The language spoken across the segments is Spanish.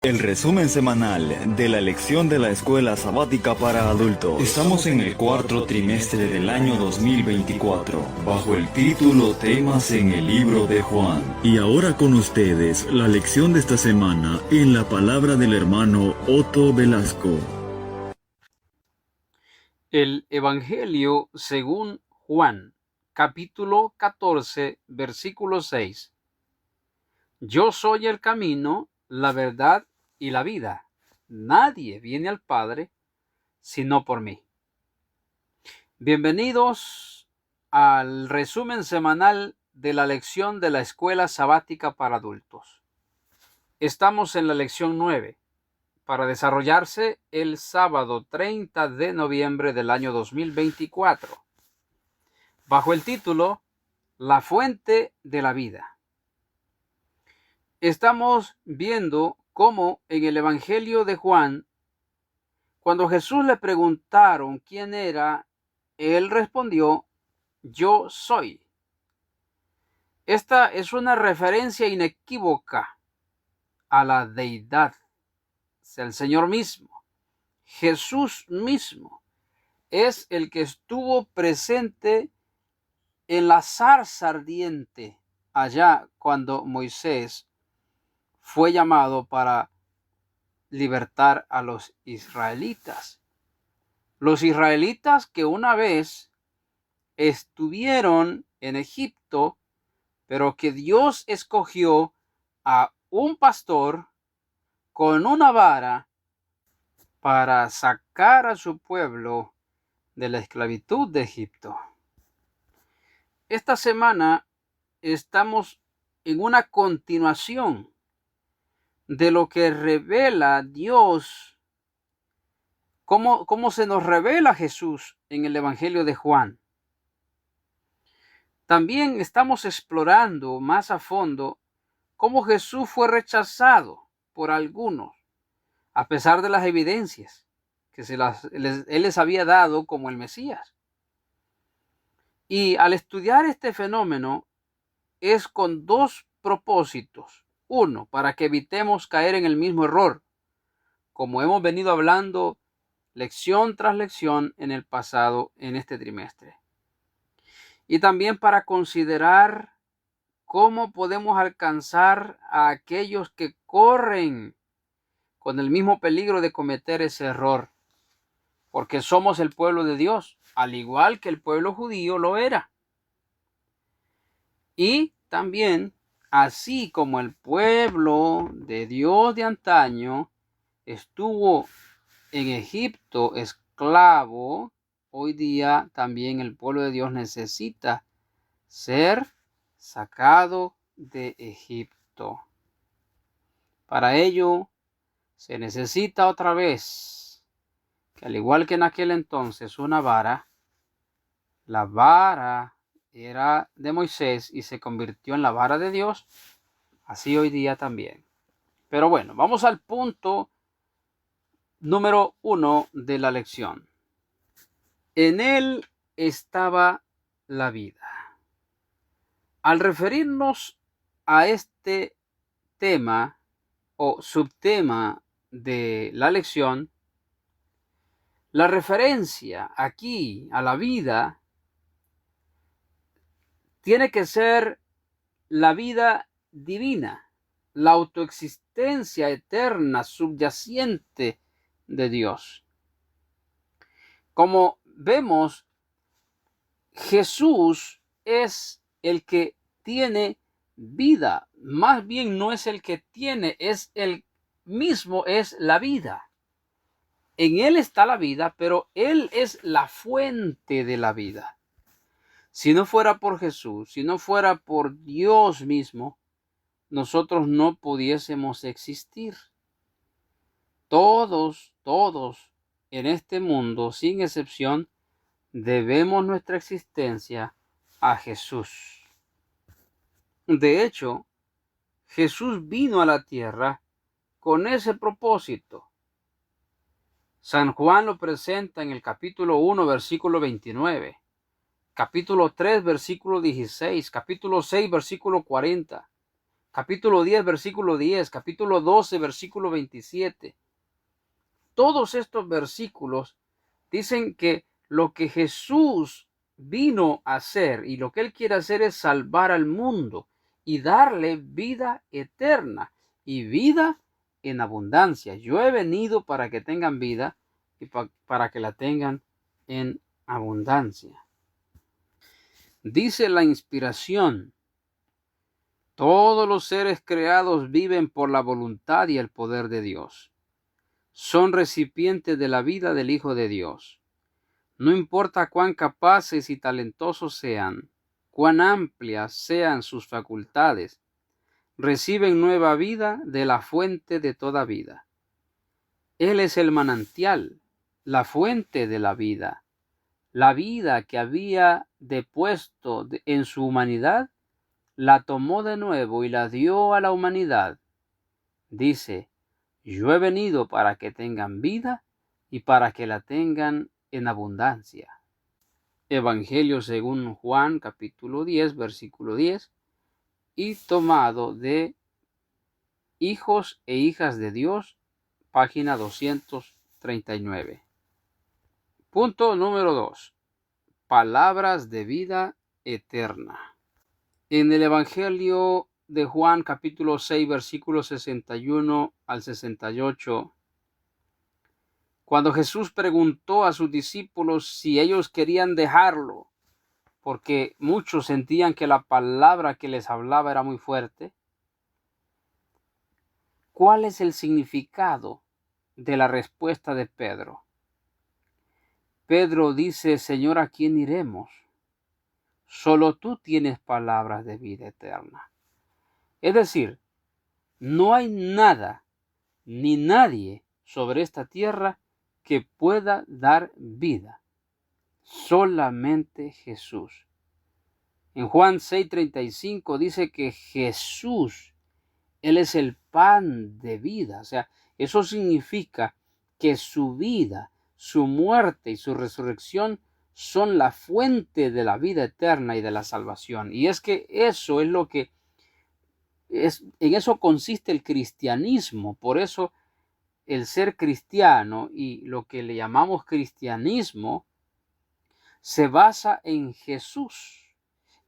El resumen semanal de la lección de la escuela sabática para adultos. Estamos en el cuarto trimestre del año 2024, bajo el título Temas en el libro de Juan. Y ahora con ustedes, la lección de esta semana en la palabra del hermano Otto Velasco. El Evangelio según Juan, capítulo 14, versículo 6. Yo soy el camino, la verdad y la vida. Nadie viene al Padre sino por mí. Bienvenidos al resumen semanal de la lección de la escuela sabática para adultos. Estamos en la lección 9, para desarrollarse el sábado 30 de noviembre del año 2024, bajo el título La fuente de la vida. Estamos viendo cómo en el Evangelio de Juan, cuando Jesús le preguntaron quién era, él respondió: yo soy. Esta es una referencia inequívoca a la deidad, el Señor mismo. Jesús mismo es el que estuvo presente en la zarza ardiente allá cuando Moisés fue llamado para libertar a los israelitas. Los israelitas que una vez estuvieron en Egipto, pero que Dios escogió a un pastor con una vara para sacar a su pueblo de la esclavitud de Egipto. Esta semana estamos en una continuación de lo que revela Dios, cómo se nos revela Jesús en el Evangelio de Juan. También estamos explorando más a fondo cómo Jesús fue rechazado por algunos, a pesar de las evidencias que Él les había dado como el Mesías. Y al estudiar este fenómeno es con dos propósitos. Uno, para que evitemos caer en el mismo error, como hemos venido hablando lección tras lección en el pasado, en este trimestre. Y también para considerar cómo podemos alcanzar a aquellos que corren con el mismo peligro de cometer ese error, porque somos el pueblo de Dios, al igual que el pueblo judío lo era. Y también, así como el pueblo de Dios de antaño estuvo en Egipto esclavo, hoy día también el pueblo de Dios necesita ser sacado de Egipto. Para ello se necesita otra vez, que al igual que en aquel entonces, una vara. La vara era de Moisés y se convirtió en la vara de Dios, así hoy día también. Pero bueno, vamos al punto número 1 de la lección. En él estaba la vida. Al referirnos a este tema o subtema de la lección, la referencia aquí a la vida tiene que ser la vida divina, la autoexistencia eterna subyacente de Dios. Como vemos, Jesús es el que tiene vida. Más bien no es el que tiene, es el mismo, es la vida. En Él está la vida, pero Él es la fuente de la vida. Si no fuera por Jesús, si no fuera por Dios mismo, nosotros no pudiésemos existir. Todos en este mundo, sin excepción, debemos nuestra existencia a Jesús. De hecho, Jesús vino a la tierra con ese propósito. San Juan lo presenta en el capítulo 1, versículo 29, capítulo 3, versículo 16, capítulo 6, versículo 40, capítulo 10, versículo 10, capítulo 12, versículo 27. Todos estos versículos dicen que lo que Jesús vino a hacer y lo que Él quiere hacer es salvar al mundo y darle vida eterna y vida en abundancia. Yo he venido para que tengan vida y para que la tengan en abundancia. Dice la inspiración: todos los seres creados viven por la voluntad y el poder de Dios. Son recipientes de la vida del Hijo de Dios. No importa cuán capaces y talentosos sean, cuán amplias sean sus facultades, reciben nueva vida de la fuente de toda vida. Él es el manantial, la fuente de la vida que había depuesto en su humanidad, la tomó de nuevo y la dio a la humanidad. Dice: yo he venido para que tengan vida y para que la tengan en abundancia. Evangelio según Juan, capítulo 10, versículo 10, y tomado de Hijos e Hijas de Dios, página 239. Punto número 2. Palabras de vida eterna. En el Evangelio de Juan, capítulo 6, versículos 61 al 68, cuando Jesús preguntó a sus discípulos si ellos querían dejarlo, porque muchos sentían que la palabra que les hablaba era muy fuerte, ¿cuál es el significado de la respuesta de Pedro? Pedro dice: Señor, ¿a quién iremos? Solo tú tienes palabras de vida eterna. Es decir, no hay nada ni nadie sobre esta tierra que pueda dar vida. Solamente Jesús. En Juan 6:35 dice que Jesús, Él es el pan de vida. O sea, eso significa que su vida, su muerte y su resurrección son la fuente de la vida eterna y de la salvación. Y es que eso es lo que en eso consiste el cristianismo. Por eso el ser cristiano y lo que le llamamos cristianismo se basa en Jesús.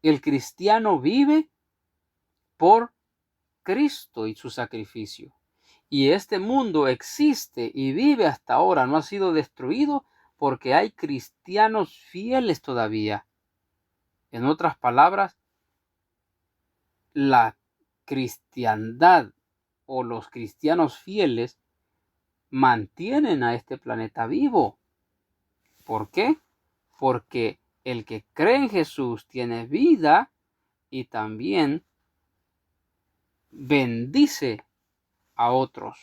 El cristiano vive por Cristo y su sacrificio. Y este mundo existe y vive hasta ahora, no ha sido destruido porque hay cristianos fieles todavía. En otras palabras, la cristiandad o los cristianos fieles mantienen a este planeta vivo. ¿Por qué? Porque el que cree en Jesús tiene vida y también bendice a otros.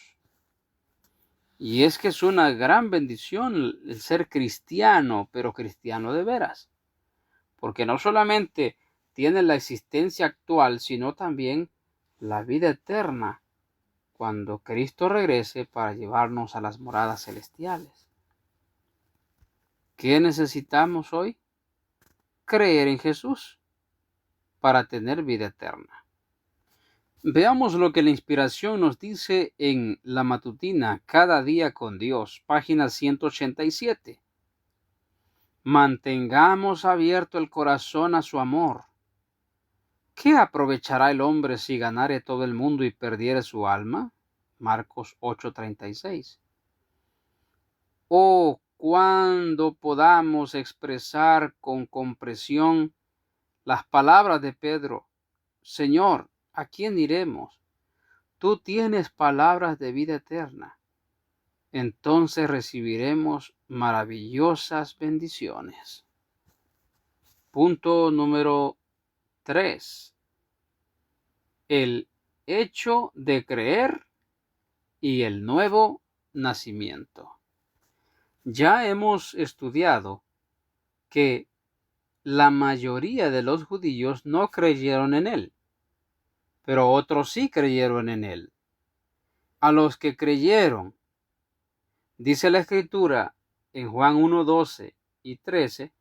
Y es que es una gran bendición el ser cristiano, pero cristiano de veras. Porque no solamente tiene la existencia actual, sino también la vida eterna cuando Cristo regrese para llevarnos a las moradas celestiales. ¿Qué necesitamos hoy? Creer en Jesús para tener vida eterna. Veamos lo que la inspiración nos dice en la matutina Cada día con Dios, página 187. Mantengamos abierto el corazón a su amor. ¿Qué aprovechará el hombre si ganare todo el mundo y perdiere su alma? Marcos 8:36. Oh, cuando podamos expresar con compresión las palabras de Pedro: Señor, ¿a quién iremos? Tú tienes palabras de vida eterna. Entonces recibiremos maravillosas bendiciones. Punto número 3. El hecho de creer y el nuevo nacimiento. Ya hemos estudiado que la mayoría de los judíos no creyeron en él, pero otros sí creyeron en él. A los que creyeron, dice la Escritura en Juan 1:12 y 13,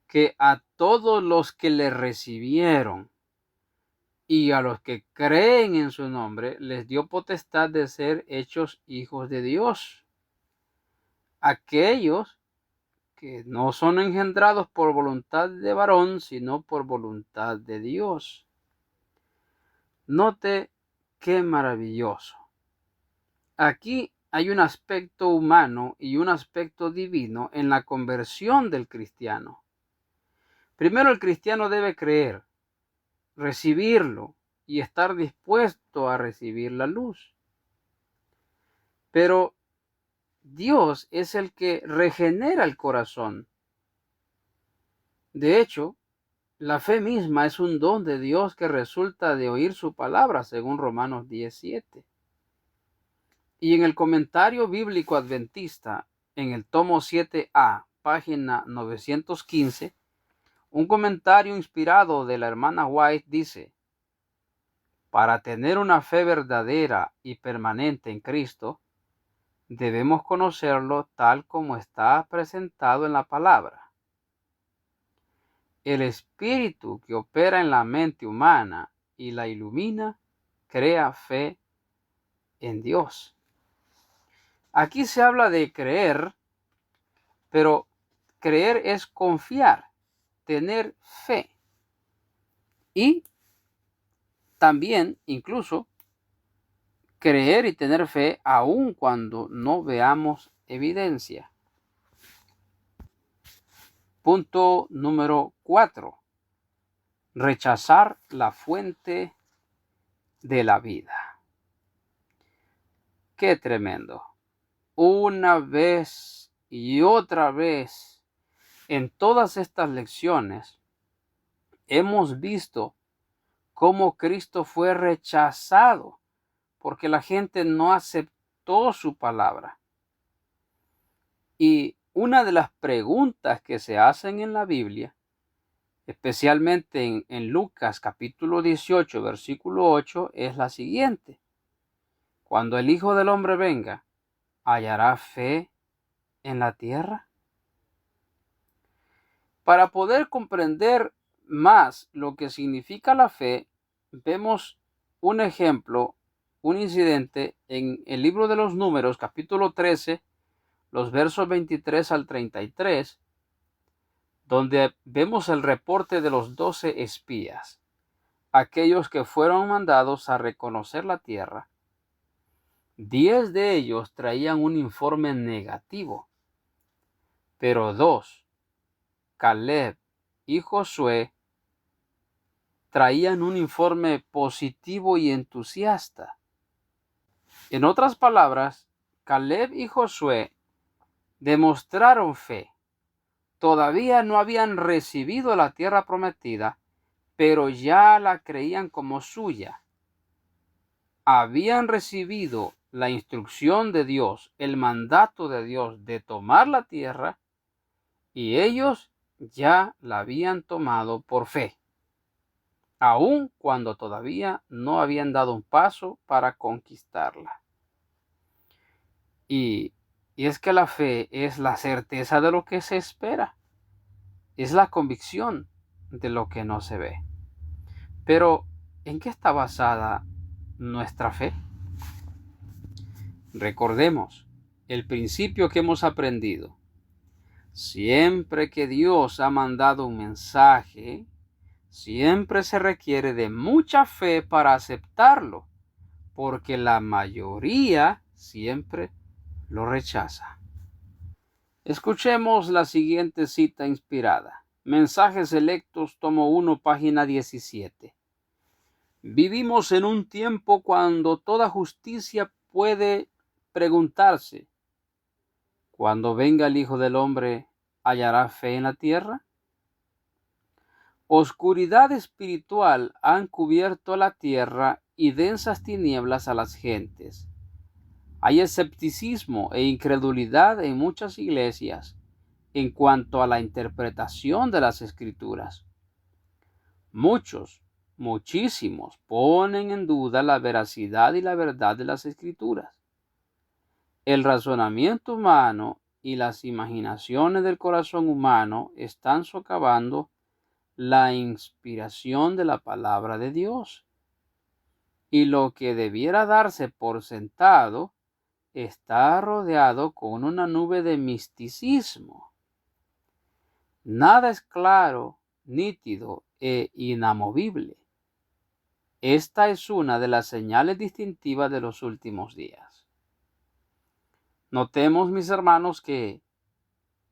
que a todos los que le recibieron, y a los que creen en su nombre les dio potestad de ser hechos hijos de Dios. Aquellos que no son engendrados por voluntad de varón, sino por voluntad de Dios. Note qué maravilloso. Aquí hay un aspecto humano y un aspecto divino en la conversión del cristiano. Primero, el cristiano debe creer, recibirlo y estar dispuesto a recibir la luz. Pero Dios es el que regenera el corazón. De hecho, la fe misma es un don de Dios que resulta de oír su palabra, según Romanos 17. Y en el comentario bíblico adventista, en el tomo 7a, página 915, un comentario inspirado de la hermana White dice: para tener una fe verdadera y permanente en Cristo, debemos conocerlo tal como está presentado en la palabra. El espíritu que opera en la mente humana y la ilumina, crea fe en Dios. Aquí se habla de creer, pero creer es confiar, tener fe. Y también, incluso, creer y tener fe aun cuando no veamos evidencia. Punto número 4. Rechazar la fuente de la vida. Qué tremendo. Una vez y otra vez, en todas estas lecciones, hemos visto cómo Cristo fue rechazado porque la gente no aceptó su palabra. Y una de las preguntas que se hacen en la Biblia, especialmente en Lucas capítulo 18, versículo 8, es la siguiente: cuando el Hijo del Hombre venga, ¿hallará fe en la tierra? Para poder comprender más lo que significa la fe, vemos un ejemplo, un incidente en el libro de los Números, capítulo 13, los versos 23 al 33, donde vemos el reporte de los 12 espías, aquellos que fueron mandados a reconocer la tierra. 10 de ellos traían un informe negativo, pero 2, Caleb y Josué, traían un informe positivo y entusiasta. En otras palabras, Caleb y Josué demostraron fe. Todavía no habían recibido la tierra prometida, pero ya la creían como suya. Habían recibido la instrucción de Dios, el mandato de Dios de tomar la tierra, y ellos ya la habían tomado por fe, aun cuando todavía no habían dado un paso para conquistarla. Y es que la fe es la certeza de lo que se espera, es la convicción de lo que no se ve. Pero, ¿en qué está basada nuestra fe? Recordemos el principio que hemos aprendido. Siempre que Dios ha mandado un mensaje, siempre se requiere de mucha fe para aceptarlo, porque la mayoría siempre lo rechaza. Escuchemos la siguiente cita inspirada. Mensajes Selectos, tomo 1, página 17. Vivimos en un tiempo cuando toda justicia puede preguntarse: cuando venga el Hijo del Hombre, ¿hallará fe en la tierra? Oscuridad espiritual han cubierto la tierra y densas tinieblas a las gentes. Hay escepticismo e incredulidad en muchas iglesias en cuanto a la interpretación de las Escrituras. Muchísimos ponen en duda la veracidad y la verdad de las Escrituras. El razonamiento humano y las imaginaciones del corazón humano están socavando la inspiración de la palabra de Dios. y lo que debiera darse por sentado está rodeado con una nube de misticismo. Nada es claro, nítido e inamovible. Esta es una de las señales distintivas de los últimos días. Notemos, mis hermanos, que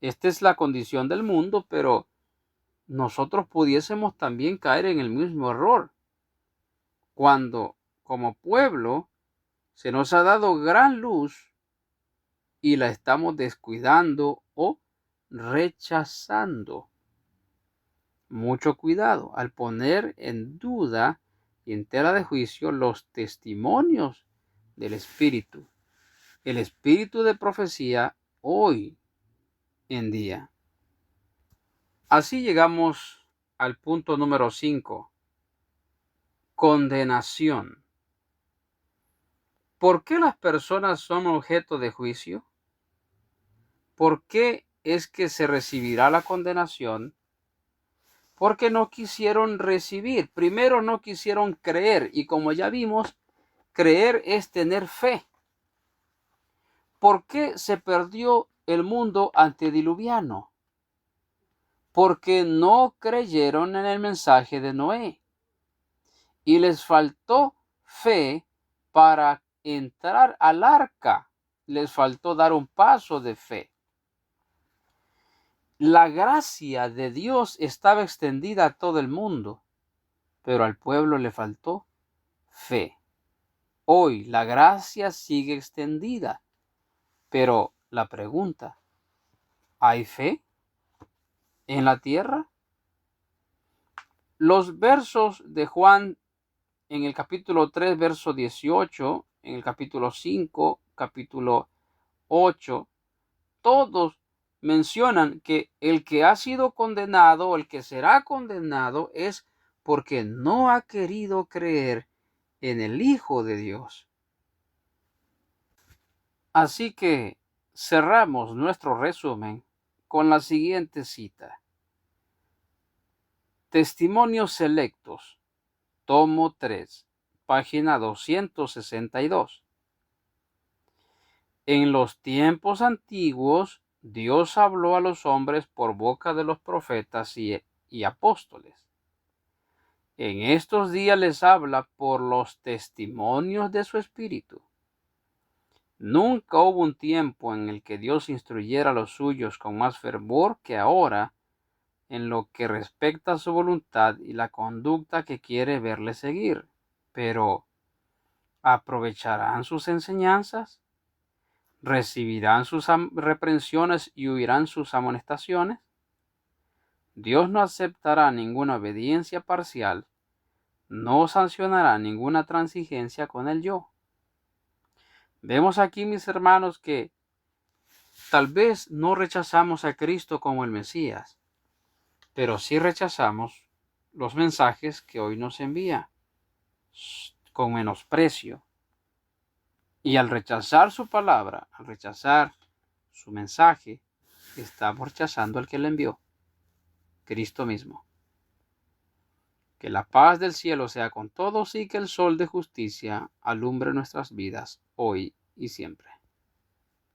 esta es la condición del mundo, pero nosotros pudiésemos también caer en el mismo error. Cuando, como pueblo, se nos ha dado gran luz y la estamos descuidando o rechazando. Mucho cuidado al poner en duda y en tela de juicio los testimonios del Espíritu. El Espíritu de profecía hoy en día. Así llegamos al punto número 5. Condenación. ¿Por qué las personas son objeto de juicio? ¿Por qué es que se recibirá la condenación? Porque no quisieron recibir. Primero no quisieron creer. Y como ya vimos, creer es tener fe. ¿Por qué se perdió el mundo antediluviano? Porque no creyeron en el mensaje de Noé. Y les faltó fe para entrar al arca. Les faltó dar un paso de fe. La gracia de Dios estaba extendida a todo el mundo, pero al pueblo le faltó fe. Hoy la gracia sigue extendida, pero la pregunta, ¿hay fe en la tierra? Los versos de Juan en el capítulo 3, verso 18, en el capítulo 5, capítulo 8, todos mencionan que el que ha sido condenado, el que será condenado, es porque no ha querido creer en el Hijo de Dios. Así que cerramos nuestro resumen con la siguiente cita. Testimonios selectos, tomo 3, página 262. En los tiempos antiguos, Dios habló a los hombres por boca de los profetas y apóstoles. En estos días les habla por los testimonios de su Espíritu. Nunca hubo un tiempo en el que Dios instruyera a los suyos con más fervor que ahora en lo que respecta a su voluntad y la conducta que quiere verle seguir. Pero, ¿aprovecharán sus enseñanzas? ¿Recibirán sus reprensiones y huirán sus amonestaciones? Dios no aceptará ninguna obediencia parcial, no sancionará ninguna transigencia con el yo. Vemos aquí, mis hermanos, que tal vez no rechazamos a Cristo como el Mesías, pero sí rechazamos los mensajes que hoy nos envía con menosprecio. Y al rechazar su palabra, al rechazar su mensaje, estamos rechazando al que le envió, Cristo mismo. Que la paz del cielo sea con todos y que el sol de justicia alumbre nuestras vidas hoy y siempre.